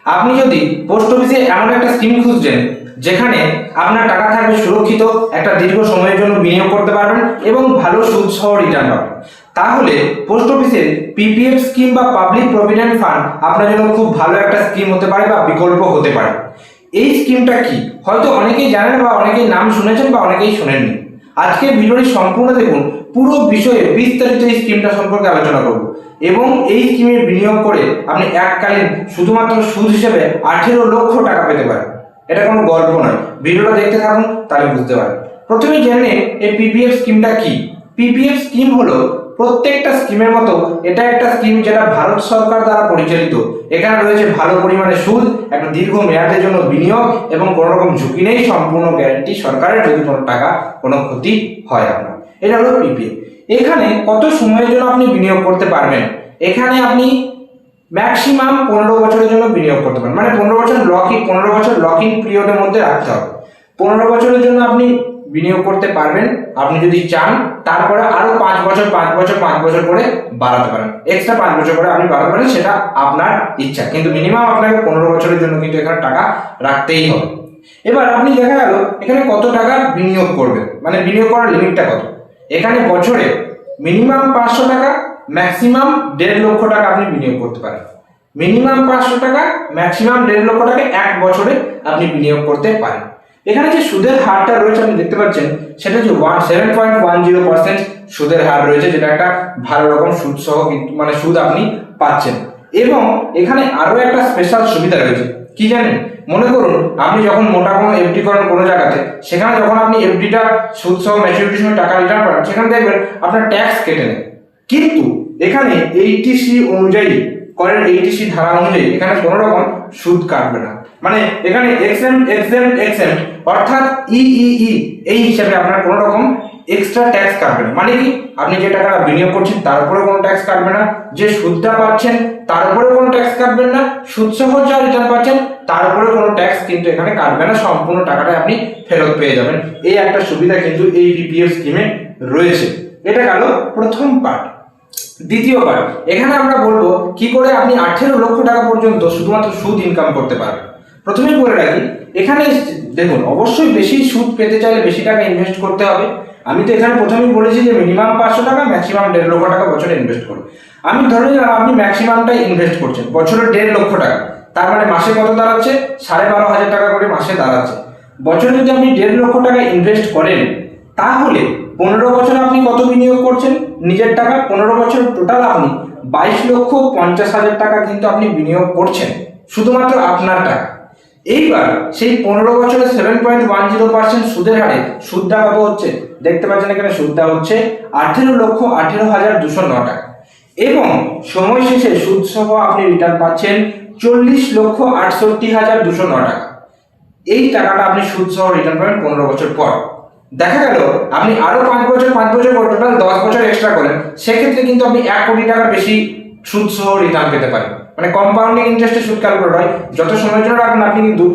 আপনি যদি পোস্ট অফিসে এমন একটা স্কিম খুঁজছেন যেখানে আপনার টাকা থাকবে সুরক্ষিত, একটা দীর্ঘ সময়ের জন্য বিনিয়োগ করতে পারবেন এবং ভালো সুদ সহ রিটার্ন পাবেন, তাহলে পোস্ট অফিসের পিপিএফ স্কিম বা পাবলিক প্রভিডেন্ট ফান্ড আপনার জন্য খুব ভালো একটা স্কিম হতে পারে বা বিকল্প হতে পারে। এই স্কিমটা কি হয়তো অনেকেই জানেন বা অনেকেই নাম শুনেছেন বা অনেকেই শোনেননি। আজকে ভিডিওটি সম্পূর্ণ দেখুন, পুরো বিষয়ে বিস্তারিত এই স্কিমটা সম্পর্কে আলোচনা করব এবং এই স্কিমে বিনিয়োগ করে আপনি এককালীন শুধুমাত্র সুদ হিসেবে 18 লক্ষ টাকা পেতে পারেন। এটা কোনো গল্প নয়, ভিডিওটা দেখতে থাকুন তাহলে বুঝতে পারেন। প্রথমে জেনে এই পিপিএফ স্কিমটা কি। পিপিএফ স্কিম হলো প্রত্যেকটা স্কিমের মতো এটা একটা স্কিম যেটা ভারত সরকার দ্বারা পরিচালিত। এখানে রয়েছে ভালো পরিমাণে সুদ, একটা দীর্ঘ মেয়াদের জন্য বিনিয়োগ এবং কোনো রকম ঝুঁকি নেই, সম্পূর্ণ গ্যারান্টি সরকারের যদি কোনো টাকা কোনো ক্ষতি হয় আপনার। এটা হলো পিপিএফ। এখানে কত সময়ের জন্য আপনি বিনিয়োগ করতে পারবেন, এখানে আপনি ম্যাক্সিমাম 15 বছরের জন্য বিনিয়োগ করতে পারেন, মানে 15 বছর লক ইন পিরিয়ডের মধ্যে রাখতে হবে। 15 বছরের জন্য আপনি বিনিয়োগ করতে পারবেন আপনি যদি চান। তারপরে আরো 5 বছর করে বাড়াতে পারেন, এক্সট্রা 5 বছর করে আপনি বাড়াতে পারেন, সেটা আপনার ইচ্ছা, কিন্তু মিনিমাম আপনাকে 15 বছরের জন্য কিন্তু এখানে টাকা রাখতেই হবে। এবার আপনি দেখা গেল এখানে কত টাকা বিনিয়োগ করবেন, মানে বিনিয়োগ করার লিমিটটা কত। এখানে বছরে মিনিমাম 500 টাকা, ম্যাক্সিমাম 1.5 লক্ষ টাকা আপনি বিনিয়োগ করতে পারেন। মিনিমাম 500 টাকা, ম্যাক্সিমাম 1.5 লক্ষ টাকা এক বছরে আপনি বিনিয়োগ করতে পারেন। এখানে যে সুদের হারটা রয়েছে আপনি দেখতে পাচ্ছেন, সেটা যে 7.10% সুদের হার রয়েছে, যেটা একটা ভালো রকম সুদ সহ কিন্তু মানে সুদ আপনি পাচ্ছেন। এবং এখানে আরো একটা স্পেশাল সুবিধা রয়েছে, কি জানেন? মনে করুন আপনি যখন মোটা কোনো এফডি করেন কোনো জায়গাতে, সেখানে যখন আপনি এফডিটা সুদ সহ ম্যাচুরিটির সময় টাকা রিটার্ন করেন, সেখানে দেখবেন আপনার ট্যাক্স কেটে নেয়। কিন্তু এখানে এইটিসি অনুযায়ী, করের এইটিসি ধারা অনুযায়ী এখানে কোনো রকম সুদ কাটবে না, মানে এখানে এক্সেম অর্থাৎ ইই এই হিসাবে আপনার কোনো রকম এক্সট্রা ট্যাক্স কাটবে না। মানে কি, আপনি যে টাকাটা বিনিয়োগ করছেন তার উপরে কোনো ট্যাক্স কাটবে না, যে সুদটা পাচ্ছেন তার উপরে কোনো ট্যাক্স কাটবেন না, সুদ সহ যা রিটার্ন পাচ্ছেন তার উপরে কোনো ট্যাক্স কিন্তু এখানে কাটবে না, সম্পূর্ণ টাকাটা আপনি ফেরত পেয়ে যাবেন। এই একটা সুবিধা কিন্তু এই পিপিএফ স্কিমে রয়েছে। এটা গেল প্রথম পার্ট। দ্বিতীয় পার্ট, এখানে আমরা বলবো কি করে আপনি 18 লক্ষ টাকা পর্যন্ত শুধুমাত্র সুদ ইনকাম করতে পারবেন। প্রথমেই বলে রাখি, এখানে দেখুন অবশ্যই বেশি সুদ পেতে চাইলে বেশি টাকা ইনভেস্ট করতে হবে। আমি তো এখানে প্রথমেই বলেছি যে মিনিমাম 500 টাকা, ম্যাক্সিমাম 1.5 লক্ষ টাকা বছরে ইনভেস্ট করুন। আমি ধরে নিলাম আপনি ম্যাক্সিমামটাই ইনভেস্ট করছেন, বছরে 1.5 লক্ষ টাকা, তার মানে মাসে কত দাঁড়াচ্ছে? 12,500 টাকা করে মাসে দাঁড়াচ্ছে। বছরে যদি আপনি 1.5 লক্ষ টাকা ইনভেস্ট করেন, তাহলে 15 বছরে আপনি কত বিনিয়োগ করছেন নিজের টাকা? 15 বছর টোটাল আপনি 22,50,000 টাকা কিন্তু আপনি বিনিয়োগ করছেন, শুধুমাত্র আপনার টাকা। এইবার সেই 15 বছরে 7.10% সুদের হারে সুদটা কত হচ্ছে দেখতে পাচ্ছেন, এখানে সুদটা হচ্ছে 18,18,209 টাকা। এবং সময় শেষে সুদ সহ আপনি রিটার্ন পাচ্ছেন 40,68,209 টাকা। এই টাকাটা আপনি সুদ সহ রিটার্ন পাবেন 15 বছর পর। দেখা গেল আপনি আরো 5 বছর করে টোটাল 10 বছর এক্সট্রা করেন, সেক্ষেত্রে কিন্তু আপনি 1 কোটি টাকার বেশি সুদ সহ রিটার্ন পেতে পারেন। মানে কম্পাউন্ডিং ইন্টারেস্টে সুদ ক্যালকুলেট হয়, যত সময়ের জন্য রাখবেন আপনি কিন্তু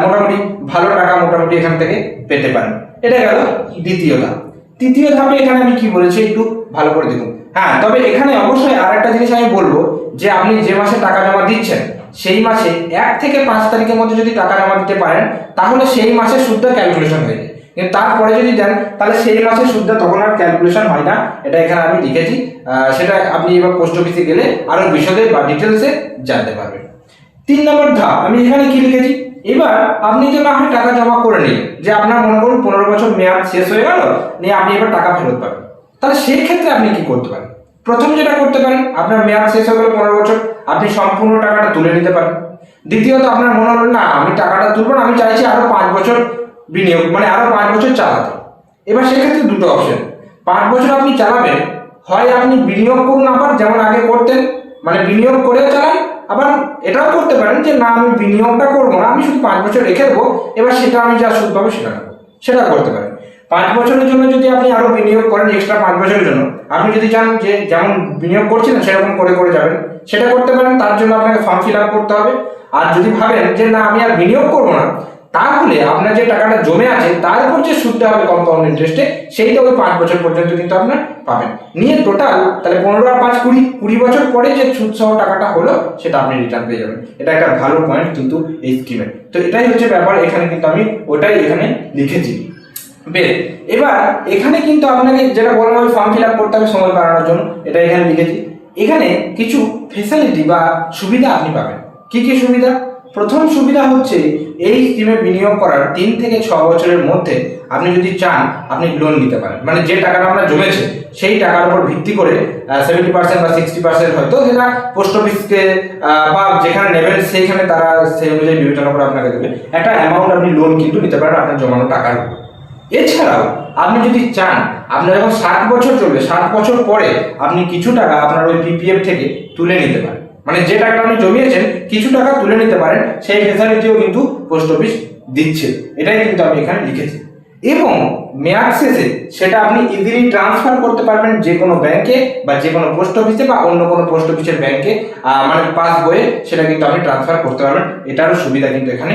মোটামুটি ভালো টাকা মোটামুটি এখান থেকে পেতে পারেন। এটা গেল দ্বিতীয় ধাপ। তৃতীয় ধাপে এখানে আমি কি বলেছি একটু ভালো করে দেখুন। হ্যাঁ, তবে এখানে অবশ্যই আর একটা জিনিস আমি বলবো, যে আপনি যে মাসে টাকা জমা দিচ্ছেন সেই মাসে 1 থেকে 5 তারিখের মধ্যে যদি টাকা জমা দিতে পারেন, তাহলে সেই মাসের সুদটা ক্যালকুলেশন হয়ে যায়। কিন্তু তারপরে যদি দেন তাহলে সেই মাসের সুদটা তখন আর ক্যালকুলেশন হয় না। এটা এখানে আমি লিখেছি, সেটা আপনি এবার পোস্ট অফিসে গেলে আরো বিশদে বা ডিটেলসে জানতে পারবেন। 3 নম্বর ধাপ আমি এখানে কি লিখেছি, এবার আপনি যে না হয় টাকা জমা করে নিন, যে আপনার মনে করুন 15 বছর মেয়াদ শেষ হয়ে গেল, নিয়ে আপনি এবার টাকা ফেরত পাবেন। তাহলে সেই ক্ষেত্রে আপনি কি করতে পারেন? প্রথম যেটা করতে পারেন, আপনার মেয়াদ শেষ হয়ে গেল 15 বছর, আপনি সম্পূর্ণ টাকাটা তুলে নিতে পারেন। দ্বিতীয়ত আপনার মনে হলো না আমি টাকাটা তুলবো না, আমি চাইছি আরো 5 বছর বিনিয়োগ, মানে আরো 5 বছর চালাতে। এবার সেক্ষেত্রে দুটো অপশন, 5 বছর আপনি চালাবেন, হয় আপনি বিনিয়োগ করুন আবার যেমন আগে করতেন, মানে বিনিয়োগ করে চালান। আবার এটাও করতে পারেন যে না আমি বিনিয়োগটা করবো না, আমি শুধু 5 বছর রেখে দেবো, এবার সেটা আমি যা সুদ পাবো সেটা নেবো, সেটা করতে পারেন। 5 বছরের জন্য যদি আপনি আরো বিনিয়োগ করেন এক্সট্রা 5 বছরের জন্য, আপনি যদি চান যে যেমন বিনিয়োগ করছিলেন সেরকম করে যাবেন, সেটা করতে পারেন। তার জন্য আপনাকে ফর্ম ফিল আপ করতে হবে। আর যদি ভাবেন যে না আমি আর বিনিয়োগ করবো না, তাহলে আপনার যে টাকাটা জমে আছে তার উপর যে সুদটা হবে কম্পাউন্ড ইন্টারেস্টে, সেইটা ওই 5 বছর পর্যন্ত কিন্তু আপনার পাবেন। নিয়ে টোটাল তাহলে 15 আর 5 20 বছর পরে যে সুদ সহ টাকাটা হলো সেটা আপনি রিটার্ন পেয়ে যাবেন। এটা একটা ভালো পয়েন্ট কিন্তু এই স্কিমের। তো এটাই হচ্ছে ব্যাপার, এখানে কিন্তু আমি ওটাই এখানে লিখেছি। বেশ, এবার এখানে কিন্তু আপনাকে যেটা বললাম আমি ফর্ম ফিল আপ করতে হবে সময় বাড়ানোর জন্য, এটা এখানে লিখেছি। এখানে কিছু ফেসিলিটি বা সুবিধা আপনি পাবেন। কি কি সুবিধা? প্রথম সুবিধা হচ্ছে এই স্কিমে বিনিয়োগ করার 3 থেকে 6 বছরের মধ্যে আপনি যদি চান আপনি লোন নিতে পারেন। মানে যে টাকাটা আপনার জমেছে সেই টাকার উপর ভিত্তি করে 70% বা 60% হয়তো যেটা পোস্ট অফিসকে বা যেখানে নেবেন সেইখানে তারা সেই অনুযায়ী বিবেচনা করে আপনাকে দেবে, একটা অ্যামাউন্ট আপনি লোন কিন্তু নিতে পারেন আপনার জমানো টাকার উপর। এছাড়াও আপনি যদি চান আপনার যখন 60 বছর চলবে 60 বছর পরে আপনি কিছু টাকা আপনার ওই পিপিএফ থেকে তুলে নিতে পারেন। মানে যে টাকাটা আপনি জমিয়েছেন কিছু টাকা তুলে নিতে পারেন, সেই ফেসিলিটিও কিন্তু পোস্ট অফিস দিচ্ছে। এটাই কিন্তু আমি এখানে লিখেছি। এবং মেয়াদ শেষে সেটা আপনি ইজিলি ট্রান্সফার করতে পারবেন যে কোনো ব্যাংকে বা যে কোনো পোস্ট অফিসে বা অন্য কোনো পোস্ট অফিসের ব্যাংকে, মানে পাস বইয়ে সেটা কিন্তু আপনি ট্রান্সফার করতে পারবেন। এটারও সুবিধা কিন্তু এখানে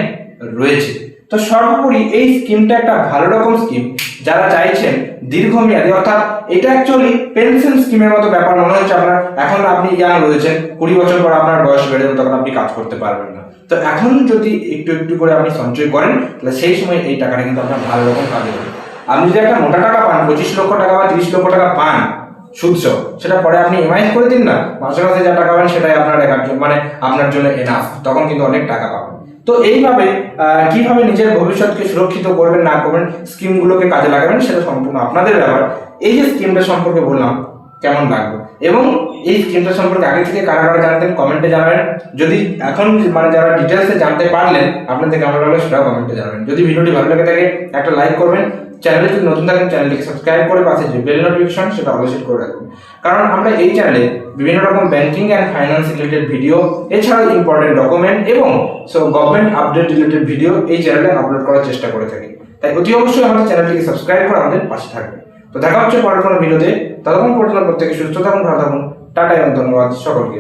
রয়েছে। তো সর্বোপরি এই স্কিমটা একটা ভালো রকম স্কিম। যারা চাইছেন দীর্ঘমেয়াদী, অর্থাৎ এটা অ্যাকচুয়ালি পেনশন স্কিমের মতো ব্যাপার মনে হচ্ছে আপনার। এখন আপনি ইয়াং রয়েছেন, 20 বছর পর আপনার বয়স বেড়ে যাবে, তখন আপনি কাজ করতে পারবেন না। তো এখন যদি একটু একটু করে আপনি সঞ্চয় করেন তাহলে সেই সময় এই টাকাটা কিন্তু আপনার ভালো রকম কাজে হবে। আপনি যদি একটা মোটা টাকা পান, 25 লক্ষ টাকা বা 30 লক্ষ টাকা পান সুদসহ, সেটা পরে আপনি ইএমআই করে দিন না, মাসে মাসে যা টাকা পাবেন সেটাই আপনার মানে আপনার জন্য এনাফ, তখন কিন্তু অনেক টাকা পাবেন। তো এইভাবে কিভাবে নিজের ভবিষ্যৎকে সুরক্ষিত করবেন না করবেন, স্কিমগুলোকে কাজে লাগাবেন, সেটা সম্পূর্ণ আপনাদের ব্যাপার। এই যে স্কিমটা সম্পর্কে বললাম কেমন লাগলো, এবং এই স্কিমটা সম্পর্কে আগে থেকে কারা কারা জানতেন কমেন্টে জানাবেন। যদি এখন মানে যারা ডিটেলসে জানতে পারলেন আপনাদের কেমন লাগলো সেটাও কমেন্টে জানাবেন। যদি ভিডিওটি ভালো লাগে থাকে একটা লাইক করবেন, চ্যানেলে যদি নতুন থাকেন চ্যানেলটিকে সাবস্ক্রাইব করে পাশে যে বেল নোটিফিকেশন সেটা অল সেট করে রাখবেন। কারণ আমরা এই চ্যানেলে বিভিন্ন রকম banking and finance related video, এছাড়াও ইম্পর্টেন্ট ডকুমেন্ট এবং গভর্নমেন্ট আপডেট রিলেটেড ভিডিও এই চ্যানেলে আপলোড করার চেষ্টা করে থাকি। তাই অতি অবশ্যই আমাদের চ্যানেলটিকে সাবস্ক্রাইব করে আমাদের পাশে থাকবেন। তো দেখা হচ্ছে পরের কোনো ভিডিওতে। ততক্ষণ পর্যন্ত প্রত্যেকে সুস্থ থাকুন, ভালো থাকুন। টাটা এবং ধন্যবাদ সকলকে।